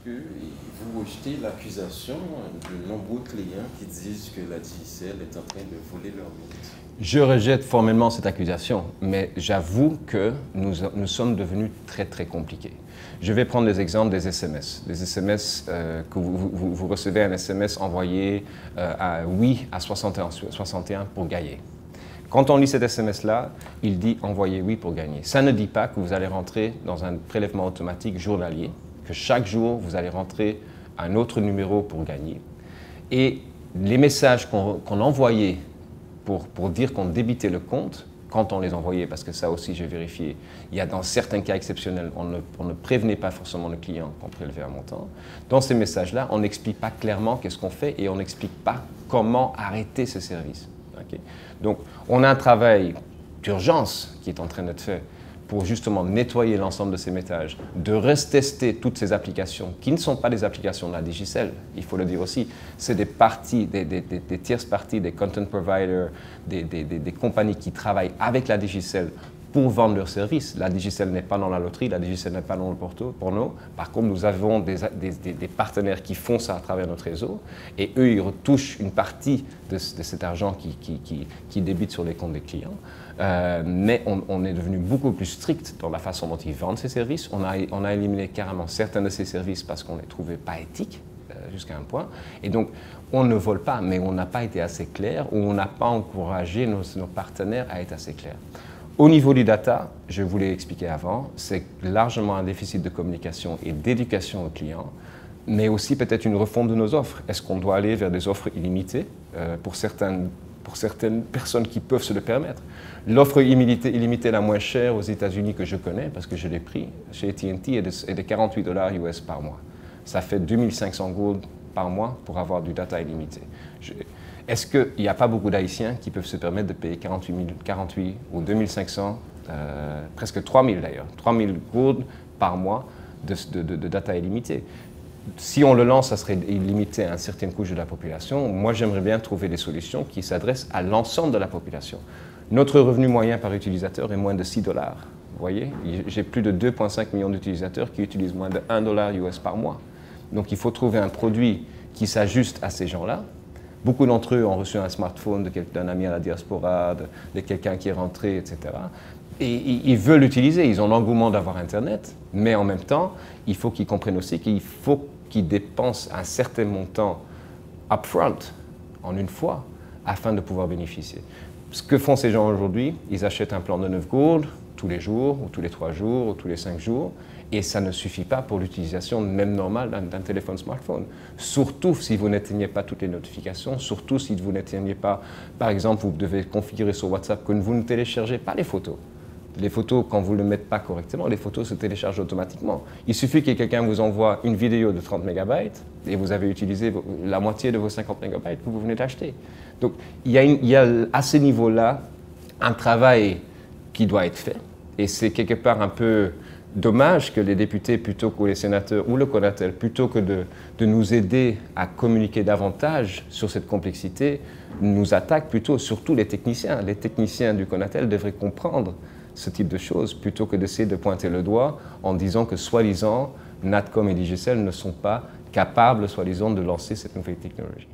que vous rejetez l'accusation de nombreux clients qui disent que la Digicel est en train de voler leur minute? Je rejette formellement cette accusation, mais j'avoue que nous sommes devenus très très compliqués. Je vais prendre les exemples des SMS. Des SMS que vous recevez un SMS envoyé à oui à 61 pour gagner. Quand on lit cet SMS-là, il dit « envoyez oui pour gagner ». Ça ne dit pas que vous allez rentrer dans un prélèvement automatique journalier, que chaque jour, vous allez rentrer un autre numéro pour gagner. Et les messages qu'on envoyait pour dire qu'on débitait le compte, quand on les envoyait, parce que ça aussi j'ai vérifié, il y a dans certains cas exceptionnels, on ne prévenait pas forcément le client qu'on prélevait un montant. Dans ces messages-là, on n'explique pas clairement qu'est-ce qu'on fait et on n'explique pas comment arrêter ce service. Okay? Donc on a un travail d'urgence qui est en train d'être fait pour justement nettoyer l'ensemble de ces messages, de retester toutes ces applications qui ne sont pas des applications de la Digicel, il faut le dire aussi, c'est des parties, des tierces parties, des content providers, des compagnies qui travaillent avec la Digicel pour vendre leurs services. La Digicel n'est pas dans la loterie, la Digicel n'est pas dans le porno. Par contre, nous avons des partenaires qui font ça à travers notre réseau et eux, ils retouchent une partie de cet argent qui débite sur les comptes des clients. Mais on est devenu beaucoup plus strict dans la façon dont ils vendent ces services. On a éliminé carrément certains de ces services parce qu'on ne les trouvait pas éthiques jusqu'à un point. Et donc, on ne vole pas, mais on n'a pas été assez clair ou on n'a pas encouragé nos partenaires à être assez clairs. Au niveau du data, je vous l'ai expliqué avant, c'est largement un déficit de communication et d'éducation aux clients, mais aussi peut-être une refonte de nos offres. Est-ce qu'on doit aller vers des offres illimitées pour certaines personnes qui peuvent se le permettre? L'offre illimitée la moins chère aux États-Unis que je connais, parce que je l'ai pris chez AT&T, est de 48 $ US par mois. Ça fait 2500 gold par mois pour avoir du data illimité. Est-ce qu'il n'y a pas beaucoup d'Haïtiens qui peuvent se permettre de payer 48 ou 2500, presque 3000 d'ailleurs, 3000 gourdes par mois de data illimité? Si on le lance, ça serait illimité à une certaine couche de la population. Moi, j'aimerais bien trouver des solutions qui s'adressent à l'ensemble de la population. Notre revenu moyen par utilisateur est moins de 6 $. Vous voyez, j'ai plus de 2,5 millions d'utilisateurs qui utilisent moins de 1 $ US par mois. Donc, il faut trouver un produit qui s'ajuste à ces gens-là. Beaucoup d'entre eux ont reçu un smartphone d'un ami à la diaspora, de quelqu'un qui est rentré, etc. Et ils veulent l'utiliser, ils ont l'engouement d'avoir Internet, mais en même temps, il faut qu'ils comprennent aussi qu'il faut qu'ils dépensent un certain montant upfront, en une fois, afin de pouvoir bénéficier. Ce que font ces gens aujourd'hui, ils achètent un plan de 9 gourdes tous les jours, ou tous les 3 jours, ou tous les 5 jours, et ça ne suffit pas pour l'utilisation même normale d'un téléphone smartphone. Surtout si vous n'éteignez pas toutes les notifications, surtout si vous n'éteignez pas, par exemple, vous devez configurer sur WhatsApp que vous ne téléchargez pas les photos. Les photos, quand vous ne le mettez pas correctement, les photos se téléchargent automatiquement. Il suffit que quelqu'un vous envoie une vidéo de 30 MB et vous avez utilisé la moitié de vos 50 MB que vous venez d'acheter. Donc, il y a à ce niveau-là un travail qui doit être fait. Et c'est quelque part un peu dommage que les députés, plutôt que les sénateurs ou le Conatel, plutôt que de nous aider à communiquer davantage sur cette complexité, nous attaquent plutôt, surtout les techniciens. Les techniciens du Conatel devraient comprendre ce type de choses, plutôt que d'essayer de pointer le doigt en disant que, soi-disant, Natcom et Digicel ne sont pas capables, soi-disant, de lancer cette nouvelle technologie.